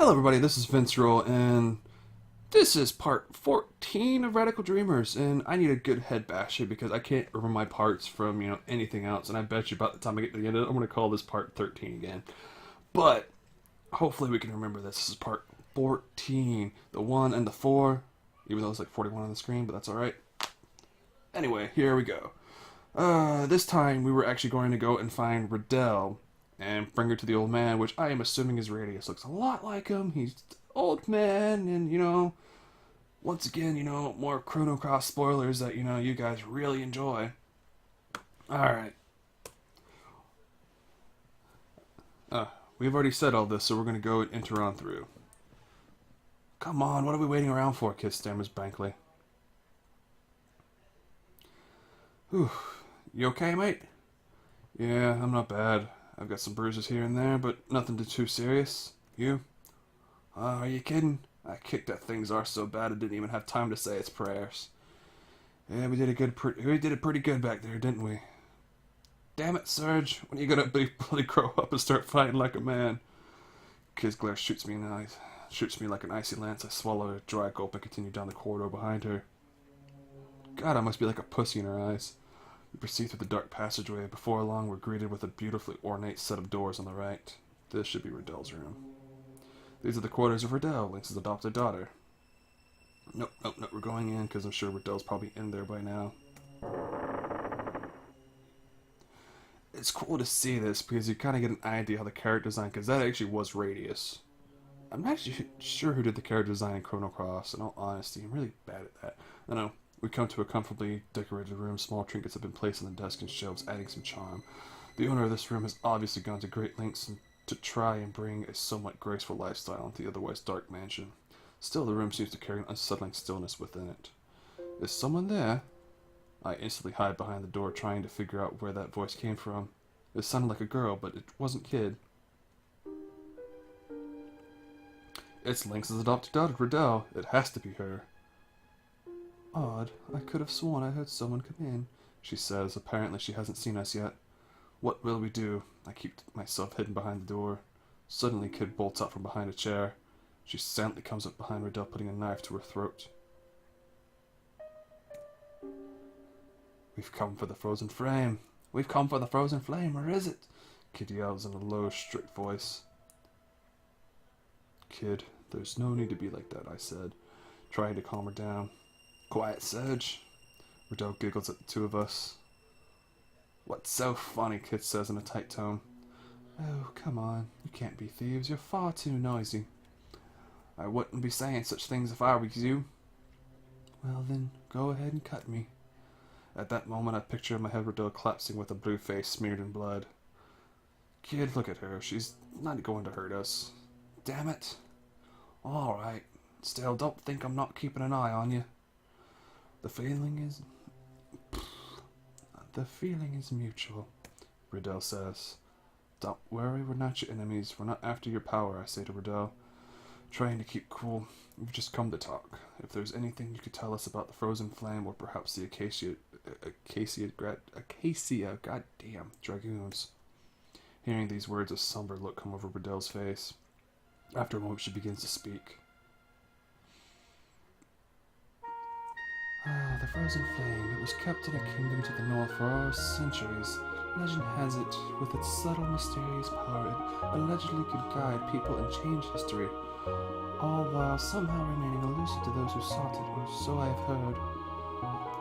Hello, everybody. This is Vince Roll, and this is part 14 of Radical Dreamers. And I need a good head basher because I can't remember my parts from anything else. And I bet you about the time I get to the end of it, I'm going to call this part 13 again. But hopefully we can remember this. This is part 14, the 1 and the 4, even though it's like 41 on the screen, but that's all right. Anyway, here we go. This time we were actually going to go and find Riddel and bring her to the old man, which I am assuming is Radius. Looks a lot like him. He's old man, and once again, more Chrono Cross spoilers that you guys really enjoy. All right. We've already said all this, so we're gonna go and enter on through. Come on, what are we waiting around for? Kid stammers blankly. Whew. You okay, mate? Yeah, I'm not bad. I've got some bruises here and there, but nothing too serious. You? Are you kidding? I kicked that thing's arse so bad it didn't even have time to say its prayers. Yeah, we did it pretty good back there, didn't we? Damn it, Serge! When are you gonna bloody grow up and start fighting like a man? Kid's glare shoots me like an icy lance. I swallow a dry gulp and continue down the corridor behind her. God, I must be like a pussy in her eyes. We proceed through the dark passageway. Before long, we're greeted with a beautifully ornate set of doors on the right. This should be Riddel's room. These are the quarters of Riddel, Lynx's adopted daughter. Nope, we're going in because I'm sure Riddel's probably in there by now. It's cool to see this because you kind of get an idea how the character design, because that actually was Radius. I'm not actually sure who did the character design in Chrono Cross. In all honesty, I'm really bad at that. I know. We come to a comfortably decorated room. Small trinkets have been placed on the desk and shelves, adding some charm. The owner of this room has obviously gone to great lengths to try and bring a somewhat graceful lifestyle into the otherwise dark mansion. Still, the room seems to carry an unsettling stillness within it. Is someone there? I instantly hide behind the door, trying to figure out where that voice came from. It sounded like a girl, but it wasn't Kid. It's Lynx's adopted daughter, Riddel. It has to be her. Odd. I could have sworn I heard someone come in, she says. Apparently she hasn't seen us yet. What will we do? I keep myself hidden behind the door. Suddenly Kid bolts out from behind a chair. She silently comes up behind Riddel, putting a knife to her throat. We've come for the frozen flame. We've come for the frozen flame. Where is it? Kid yells in a low, strict voice. Kid, there's no need to be like that, I said, trying to calm her down. Quiet, Serge. Riddel giggles at the two of us. What's so funny? Kid says in a tight tone. Oh, come on. You can't be thieves. You're far too noisy. I wouldn't be saying such things if I were you. Well then, go ahead and cut me. At that moment, I picture in my head Riddel collapsing with a blue face smeared in blood. Kid, look at her. She's not going to hurt us. Damn it. All right. Still, don't think I'm not keeping an eye on you. The feeling is mutual, Riddel says. Don't worry, we're not your enemies. We're not after your power, I say to Riddel, trying to keep cool. We've just come to talk. If there's anything you could tell us about the frozen flame or perhaps the acacia goddamn dragoons. Hearing these words, a somber look come over Riddel's face. After a moment, she begins to speak. The frozen flame. It was kept in a kingdom to the north for centuries. Legend has it, with its subtle, mysterious power, it allegedly could guide people and change history, all while somehow remaining elusive to those who sought it, or so I have heard.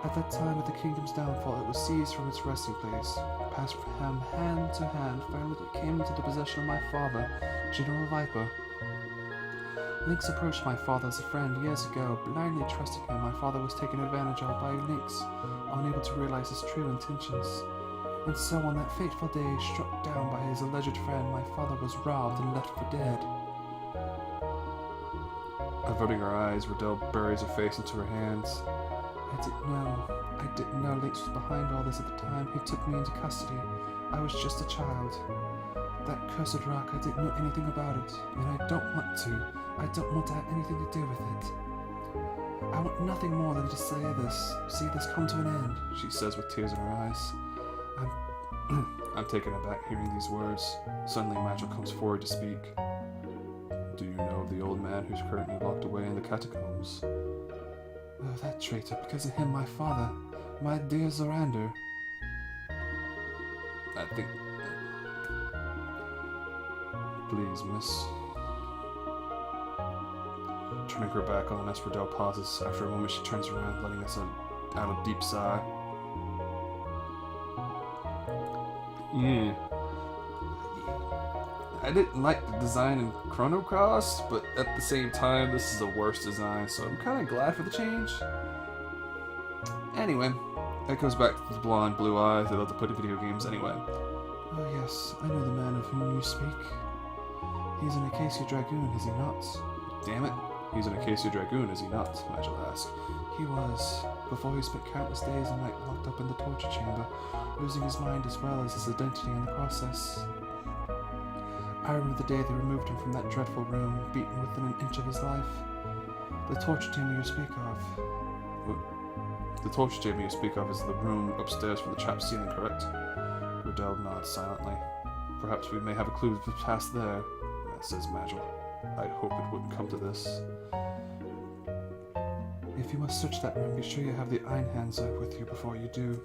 At that time of the kingdom's downfall, it was seized from its resting place, passed from hand to hand. Finally, it came into the possession of my father, General Viper. Lynx approached my father as a friend years ago. Blindly trusting him, my father was taken advantage of by Lynx, unable to realize his true intentions. And so on that fateful day, struck down by his alleged friend, my father was robbed and left for dead. Averting her eyes, Riddel buries her face into her hands. I didn't know Lynx was behind all this at the time. He took me into custody. I was just a child. That cursed rock, I didn't know anything about it, and I don't want to. I don't want to have anything to do with it. I want nothing more than to see this come to an end, she says with tears in her eyes. I'm taken aback hearing these words. Suddenly, Magil comes forward to speak. Do you know know of the old man who's currently locked away in the catacombs. Oh, that traitor, because of him, my father, my dear Zorander. I think... Please, miss. Turning her back on us, Riddel pauses. After a moment, she turns around, letting us out a deep sigh. Yeah. I didn't like the design in Chrono Cross, but at the same time, this is the worst design, so I'm kind of glad for the change. Anyway, that goes back to the blonde, blue eyes that love to play video games anyway. Oh yes, I know the man of whom you speak. He's an Acacia Dragoon, is he not? Damn it, he's an Acacia Dragoon, is he not? Magil asked. He was, before he spent countless days and nights locked up in the torture chamber, losing his mind as well as his identity in the process. I remember the day they removed him from that dreadful room, beaten within an inch of his life. The torture chamber you speak of. The torture chamber you speak of is the room upstairs from the trap ceiling, correct? Riddel nods silently. Perhaps we may have a clue to pass there, says Magil. I'd hope it wouldn't come to this. If you must search that room, be sure you have the Einhanzer with you before you do.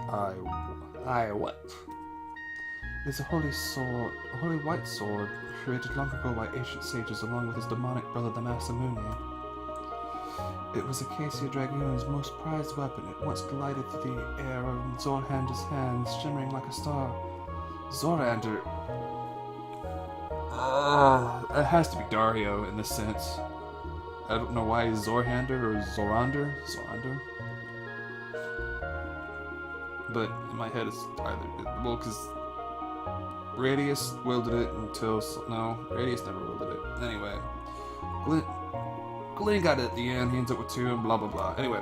I what? It's a holy sword, a holy white sword, created long ago by ancient sages along with his demonic brother the Masamune. It was Acacia Dragoon's most prized weapon. It once glided through the air in Zorhander's hands, shimmering like a star. Zorander... it has to be Dario in this sense. I don't know why it's Zorhander or Zorander. Zorander? But in my head it's either... Well, because... Radius wielded it until... No, Radius never wielded it. Anyway. Glenn got it at the end, he ends up with 2 and blah blah blah. Anyway.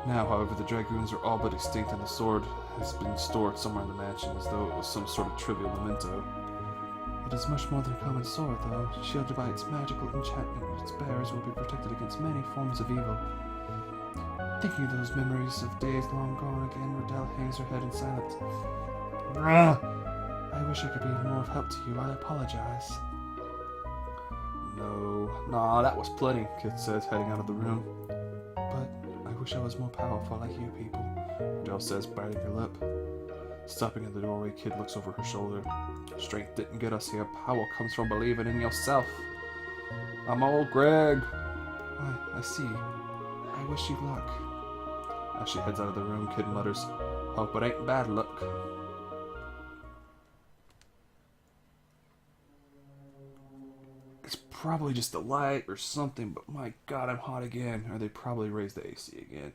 Now, however, the Dragoons are all but extinct and the sword has been stored somewhere in the mansion as though it was some sort of trivial memento. It is much more than a common sword, though. Shielded by its magical enchantment, its bearers will be protected against many forms of evil. Thinking of those memories of days long gone again, Riddel hangs her head in silence. I wish I could be of more of help to you. I apologize. No. Nah, that was plenty, Kit says, heading out of the room. But I wish I was more powerful like you people, Riddel says, biting her lip. Stopping at the doorway, Kid looks over her shoulder. Strength didn't get us here. Power comes from believing in yourself. I'm old Greg. I see. I wish you luck. As she heads out of the room, Kid mutters, hope it ain't bad luck. It's probably just the light or something, but my god, I'm hot again. Or they probably raised the AC again.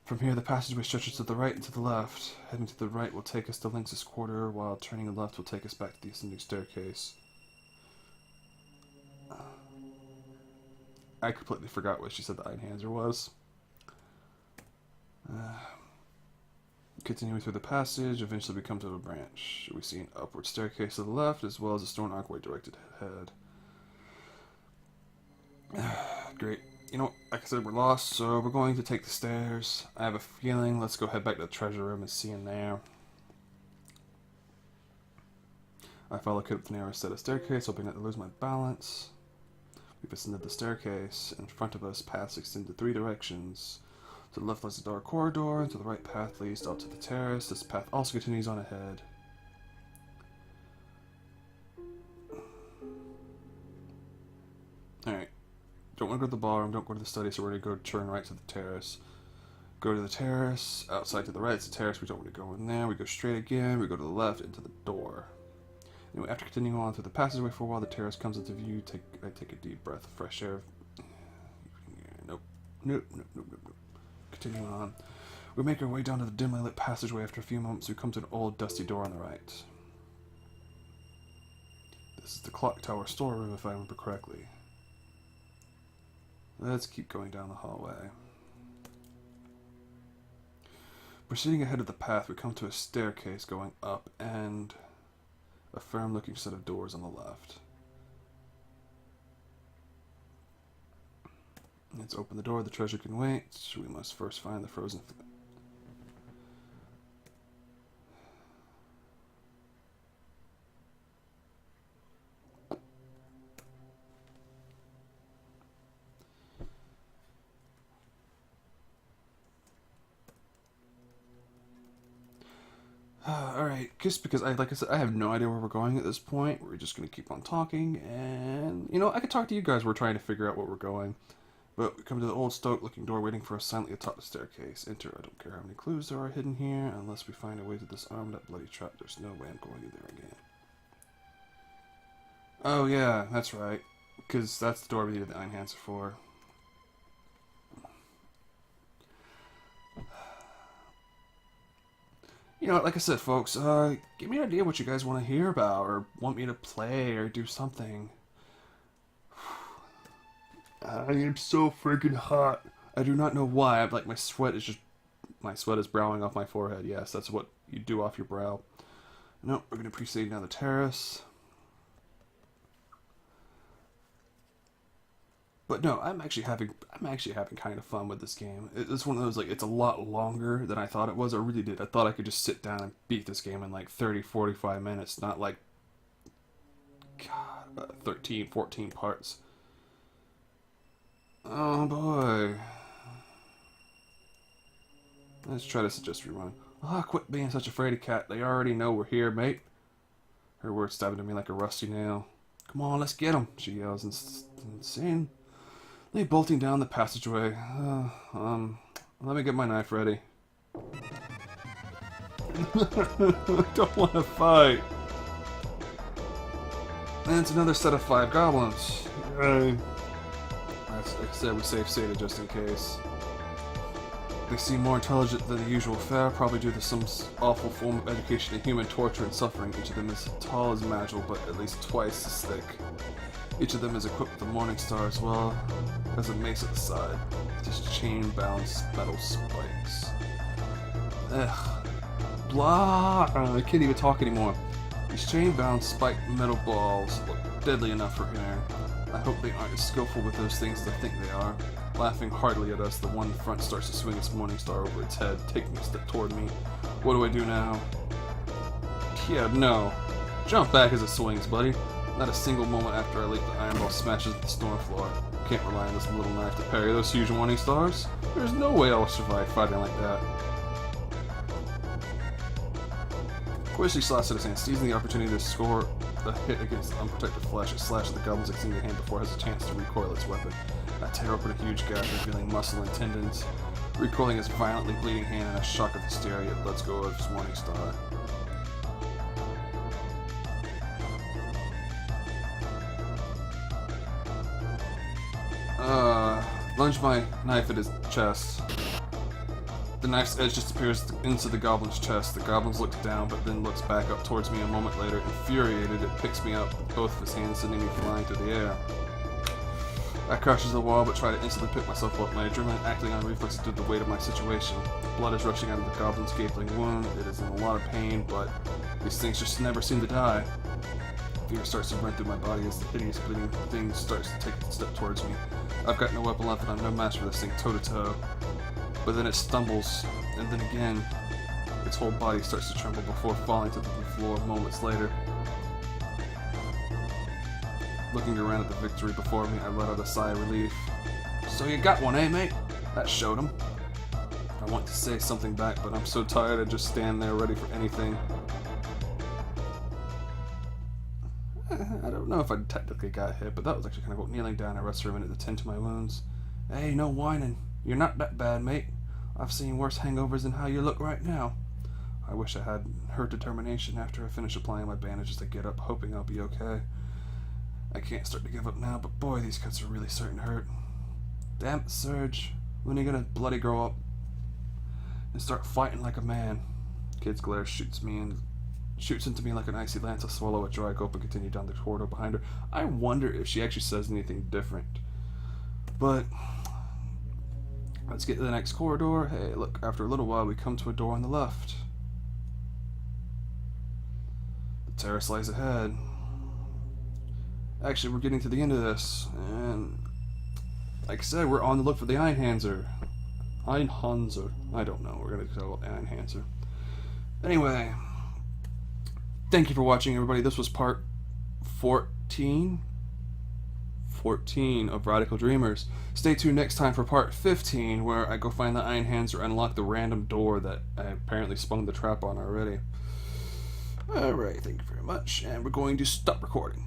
From here, the passageway stretches to the right and to the left. Heading to the right will take us to Lynx's quarter, while turning left will take us back to the ascending staircase. I completely forgot what she said the Einhanzer was. Continuing through the passage, eventually we come to a branch. We see an upward staircase to the left, as well as a stone archway directed ahead. Great. You know, like I said, we're lost, so we're going to take the stairs. I have a feeling. Let's go head back to the treasure room and see in there. I follow Kid up the narrow set of staircase, hoping not to lose my balance. We've ascended the staircase. In front of us, paths extend to 3 directions. To the left lies a dark corridor, and to the right path leads up to the terrace. This path also continues on ahead. Alright. Don't want to go to the ballroom, don't go to the study, so we're going to go turn right to the terrace. Go to the terrace, outside to the right, it's a terrace, we don't want to go in there. We go straight again, we go to the left, into the door. Anyway, after continuing on through the passageway for a while, the terrace comes into view. I take a deep breath of fresh air. Nope. Continuing on. We make our way down to the dimly lit passageway. After a few moments, we come to an old, dusty door on the right. This is the clock tower storeroom, if I remember correctly. Let's keep going down the hallway. Proceeding ahead of the path, we come to a staircase going up and a firm-looking set of doors on the left. Let's open the door. The treasure can wait. We must first find the frozen... Alright, just because like I said, I have no idea where we're going at this point. We're just gonna keep on talking, and I could talk to you guys. We're trying to figure out where we're going. But we come to the old stoat-looking door, waiting for us silently atop the staircase. Enter. I don't care how many clues there are hidden here. Unless we find a way to disarm that bloody trap, there's no way I'm going in there again. Oh yeah, that's right. Because that's the door we needed the Einhanzer for. Like I said, folks, give me an idea what you guys want to hear about, or want me to play, or do something. I am so freaking hot. I do not know why. I'm like, my sweat is browing off my forehead. Yes, that's what you do off your brow. No, we're gonna proceed down the terrace. But no, I'm actually having kind of fun with this game. It's one of those, like, it's a lot longer than I thought it was. I really did. I thought I could just sit down and beat this game in like 30, 45 minutes, not like 13, 14 parts. Oh boy. Let's try to suggest rewind. Quit being such a fraidy cat. They already know we're here, mate. Her words stabbed into me like a rusty nail. Come on, let's get him, she yells, insane. They bolting down the passageway. Let me get my knife ready. I don't want to fight. And it's another set of 5 goblins. Like I said, we save Seda just in case. They seem more intelligent than the usual fare, probably due to some awful form of education and human torture and suffering. Each of them is tall as Magil, but at least twice as thick. Each of them is equipped with a morning star as well as a mace at the side. Just chain-bound metal spikes. Ugh. Blah! I can't even talk anymore. These chain-bound spiked metal balls look deadly enough for here. I hope they aren't as skillful with those things as I think they are. Laughing heartily at us, the one in front starts to swing its morning star over its head, taking a step toward me. What do I do now? Yeah, no. Jump back as it swings, buddy. Not a single moment after I leap, the iron ball smashes the storm floor. Can't rely on this little knife to parry those huge warning stars. There's no way I'll survive fighting like that. Quickly slashed at his hand, seizing the opportunity to score a hit against the unprotected flesh. It slashed the goblin's extended hand before it has a chance to recoil its weapon. I tear open a huge gash, revealing muscle and tendons. Recoiling his violently bleeding hand in a shock of hysteria, it lets go of his morning star. Lunge my knife at his chest. The knife's edge just appears into the goblin's chest. The goblin looks down, but then looks back up towards me a moment later. Infuriated, it picks me up with both of his hands, sending me flying through the air. I crash into the wall, but try to instantly pick myself up. My adrenaline acting on reflexes due to the weight of my situation. Blood is rushing out of the goblin's gaping wound. It is in a lot of pain, but these things just never seem to die. Fear starts to run through my body as the hideous bleeding thing starts to take a step towards me. I've got no weapon left and I'm no match for this thing toe to toe. But then it stumbles, and then again, its whole body starts to tremble before falling to the floor moments later. Looking around at the victory before me, I let out a sigh of relief. So you got one, eh, mate? That showed him. I want to say something back, but I'm so tired I just stand there ready for anything. I don't know if I technically got hit, but that was actually kind of cool. Kneeling down, I rest for a minute to tend to my wounds. Hey, no whining. You're not that bad, mate. I've seen worse hangovers than how you look right now. I wish I had her determination. After I finish applying my bandages, I get up, hoping I'll be okay. I can't start to give up now, but boy, these cuts are really starting to hurt. Damn it, Surge. When are you gonna bloody grow up and start fighting like a man? Kid's glare shoots into me like an icy lance. I swallow a dry gulp and continue down the corridor behind her. I wonder if she actually says anything different. But let's get to the next corridor. Hey, look, after a little while we come to a door on the left. The terrace lies ahead. Actually, we're getting to the end of this, and like I said, we're on the look for the Einhanzer. Einhanzer. I don't know. We're going to call it Einhanzer. Anyway, thank you for watching, everybody. This was part 14 of Radical Dreamers. Stay tuned next time for part 15, where I go find the Einhanzer and unlock the random door that I apparently spun the trap on already. Alright, thank you very much. And we're going to stop recording.